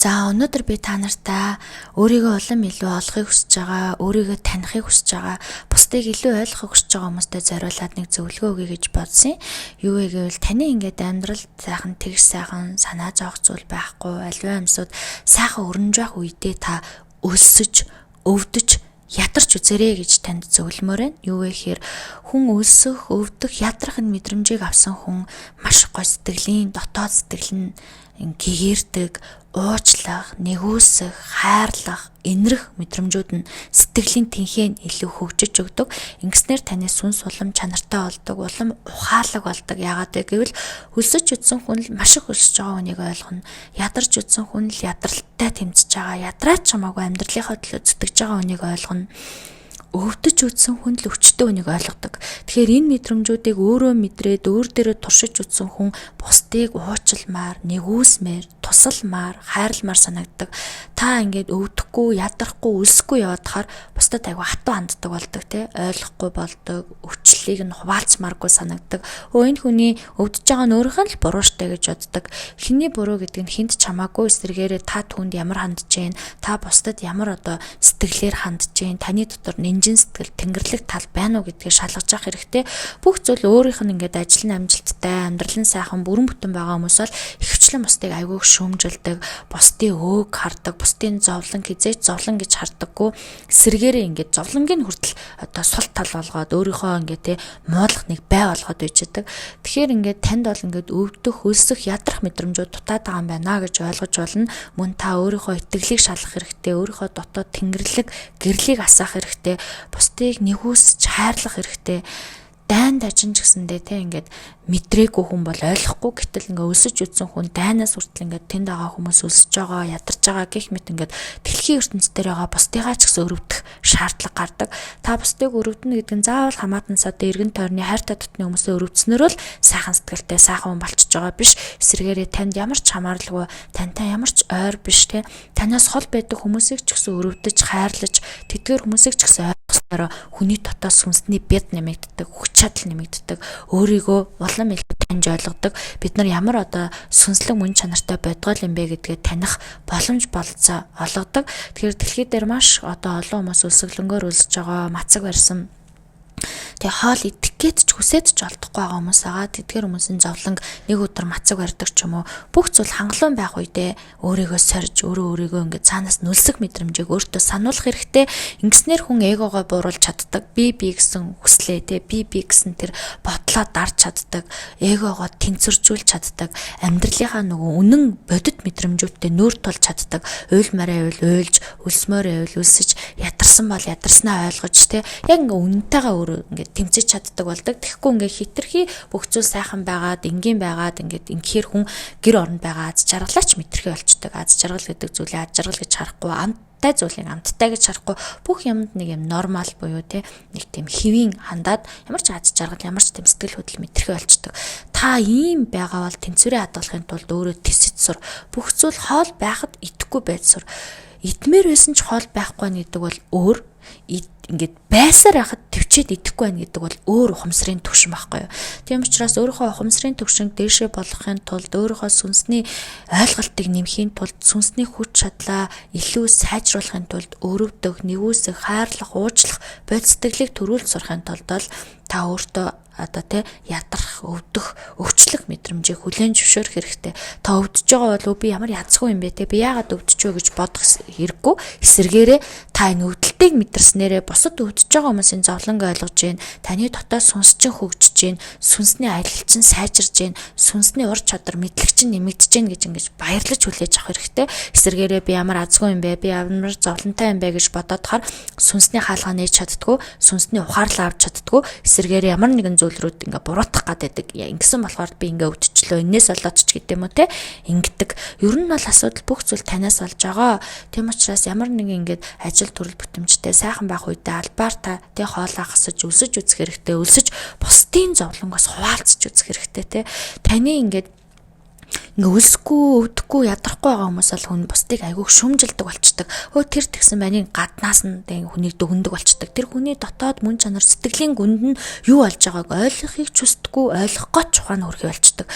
За өнөөдөр би та нартай өөрийгөө улам илүү олохыг хүсэж байгаа, өөрийгөө танихыг хүсэж байгаа, бусдыг илүү ойлгохыг хүсэж байгаа хүмүүстээ зориулаад нэг зөвлөгөө өгье гэж бодсон. Юу вэ гэвэл таны ингээд амьдралд сайхан тэгш сайхан санаа зовох зүйл байхгүй, аливаа амьсууд сайхан өрнөж явах үедээ та өлсөж, өвдөж ядарч үзээрэй гэж танд зөвлөмөр байна. Юу вэ гэхээр хүн өлсөх, өвдөх, ядрах нь мэдрэмжийг авсан хүн маш гой сэтгэлийн дотоод сэтгэл нь гэгэрдэг, уучлах, нэгүсэх, хайрлах, инрэх мэдрэмжүүд нь сэтгэлийн тэнхээнд илүү хөгжиж өгдөг. Ингэснээр таны сүнс улам чанартай болдог, улам ухаалаг болдог. Яагаад гэвэл өлсөж үдсэн хүн л маш их өлсөж байгаа хүнийг ойлгоно. Ядарч үдсэн хүн л ядралтай тэмцэж байгаа. Ядраач хамаагүй амьдралынхаа төлөө зүтгэж байгаа хүнийг ойлгоно. Өвдөж үдсэн хүн л өвчтөө хүнийг ойлгодог. Тэгэхээр энэ мэдрэмжүүдийг өөрөө мэдрээд өөр дээрээ туршиж үдсэн хүн бусдыг уучламаар, нэгүсмээр, тусалмаар, хайрламаар санагддаг. Та ингээд өвдөхгүй, ядрахгүй, өлсөхгүй яваадахаар бусдад айгүй хатуу ханддаг болдог, тий? Ойлгохгүй болдог, өвчлөлийг нь хуваалцмааргүй санагддаг. Энэ хүний өвдөж байгаа нь өөрийнх нь л буруу штэ гэж боддог. Хиний буруу гэдэг нь хинт чамаагүй эсрэгээрээ та түүнд ямар хандж гин, та бусдад ямар сэтгэлээр хандж гин, таны дотор нинжин сэтгэл, тэнгэрлэг тал байна уу гэдгийг шалгаж авах хэрэгтэй. Бүх зүйл өөрийнх нь ингээд ажил нь амжилттай, амьдрал нь сайхан, бүрэн бүтэн байгаа хүмүүс бол ихвчлэн бусдыг айгүй шүүмжилдэг, бусдын өөг хардаг, бусдын зовлон хизээч зовлон гэж хардаггүй, эсрэгээрээ ингээд зовлонгийн хүртэл сул тал болгоод өөрийнхөө ингээд муулах нэг бай болгоод үйждэг. Тэгэхээр ингээд танд бол ингээд өвдөх, өлсөх, ядрах мэдрэмжүүд дутаад байгаа юм байна гэж ойлгож болно. Мөн та өөрийнхөө итгэлийг шалгах хэрэгтэй, өөрийнхөө дотоод тэнгэрлэг, гэрлийг асаах хэрэгтэй, бусдыг нэгүсч хайрлах хэрэгтэй. Дайн дажин ч гэсэндээ ингээд мэдрээгүй хүн бол ойлгохгүй, гэтэл ингээд өлсөж үдсэн хүн дайнаас хүртэл ингээд тэнд байгаа хүмүүс өлсөж байгаа, ядарч байгаа гэх мэт ингээд дэлхийн ертөнцийн дээр байгаа бусдыгаа ч гэсэн өрөвдөх шаардлага гардаг. Та бусдыг өрөвдөнө гэдэг нь заавал хамаатан сад эргэн тойрны хайртай дотны хүмүүсээ өрөвдснөөр л сайхан сэтгэлтэй, сайхан хүн болчихж байгаа биш. Эсвэргээрээ танд ямар ч хамаарлалгүй, тантай ямар ч ойр биш, те. Танаас хол байдаг хүмүүсийг ч гэсэн өрөвдөж, хайрлаж, тэдгээр хүмүүсийг ч гэсэн хүний дотоод сүнсний бяд нэмэгддэг, хүч чадал нэмэгддэг, өөрийгөө улам илүү таньж ойлгодог. Бид нар ямар сүнслэг мөн чанартай бодгол юм бэ гэдгээ таних боломж болцоо олгодог. Тэгэхээр дэлхий дээр маш олон хүмүүс өлсгөлөнгөөр өлсөж байгаа, мацаг барьсан, тэгээ хоол идэх гээд ч хүсээд ч олдохгүй байгаа хүмүүс байгаа. Тэдгээр хүмүүсийн зовлонг нэг өдөр мацаг барьдаг ч юм уу. Бүх зүйл хангалуун байх үедээ өөрийгөө сорж, өөрийгөө ингээд цаанаас нүлсэх мэдрэмжийг өөртөө сануулах хэрэгтэй. Ингэснээр хүн эгогоо бууруулж чаддаг. Би гэсэн хүслээ, те. Би гэсэн тэр бодлоо дарж чаддаг. Эгогоо тэнцвэржүүлж чаддаг. Амьдралынхаа нөгөө үнэн бодит мэдрэмжүүдтэй нүүр тулж чаддаг. Уйлмаараа уйлж, өлсмөөрөө өлсөж, ядарсан бол ядарснаа ойлгож, те. Яг ингээ үнэнтэйгээ ингээд тэмцэж чаддаг болдог. Тэгэхгүй ингээд хитрхи бүх зүйл сайхан байгаад, энгийн байгаад ингээд ингээр хүн гэр оронд байгаа аз жаргалаач мэдрхээ болчдөг. Аз жаргал гэдэг зүйлээ аз жаргал гэж харахгүй, амттай зүйлийг амттай гэж харахгүй, бүх юмд нэг юм нормал буюу те нэг тийм хэвийн хандаад ямар ч аз жаргал, ямар ч тийм сэтгэл хөдлөл мэдрхээ болчдөг. Та ийм байгаа бол тэнцвэрээ хадгалахын тулд өөрөө тэсэж сур. Бүх зүйл хоол байхад идэхгүй байж сур. Идмээр байсан ч хоол байхгүй гэдэг бол өөр, ингээд байсаар байхад төвчээд идэхгүй байна гэдэг бол өөр ухамсарын төвшин байхгүй юу. Тийм учраас өөрийнхөө ухамсарын төвшинг дээшээ болгохын тулд, өөрийнхөө сүнсний ойлголтыг нэмэхийн тулд, сүнсний хүч чадлаа илүү сайжруулахын тулд өрөвдөх, нэгүсэх, хайрлах, уучлах бодит сэтгэлийг төрүүлж сурахын тулд бол та өөртөө ядрах, өвдөх, өвчлөх мэдрэмжийг хүлээн зөвшөөрөх хэрэгтэй. Та өвдөж байгаа бол би ямар язгүй юм бэ те, би яагаад өвдөж вэ гэж бодох хэрэггүй. Эсвэргээрээ та энэ өвдөлтийг мэдэрснээрээ бусад өвдөж байгаа хүмүүсийн зовлонг ойлгож гин, таны дотоод сүнс чинь хөгжиж гин, сүнсний аялал чинь сайжирж гин, сүнсний ур чадвар, мэдлэг чинь нэмэгдэж гин гэж ингэж баярлаж хүлээж авах хэрэгтэй. Эсвэргээрээ би ямар азгүй юм бэ, би ямар зовлонтой юм бэ гэж бодоод хаар сүнсний хаалгаа нээж чаддгүй, сүнсний ухаарлаа авч чаддгүй, эсвэргээрээ ямар нэгэн зүйлрүүд ингээ буруутгах гаддаг. Ингэсэн болохоор би ингээ өвдчихлөө. Энээс болоод ч гэдэм үү те. Ингэдэг. Ер нь бол асуудал бүх зүйл танаас болж байгаа. Тийм учраас ямар нэгэн ингээд ажил төрөл бүтэмжтэй сайхан байх үедээ албаар та те хоолоо хасаж, өлсөж үзэх хэрэгтэй. Өлсөж бусдын зовлонгоос хуваалцаж үзэх хэрэгтэй те. Таны ингээд өлсөхгүй, өвдөхгүй, ядрахгүй байгаа хүмүүс бол хүн бусдыг айгүй шүмжилдэг болчдөг. Тэр тэгсэн байныг гаднаас нь хүнийг дүгндэг болчдөг. Тэр хүний дотоод мөн чанар, сэтгэлийн гүнд нь юу болж байгааг ойлгохыг ч хүсдэггүй, ойлгох гоч ухаан хөрхий болчдөг.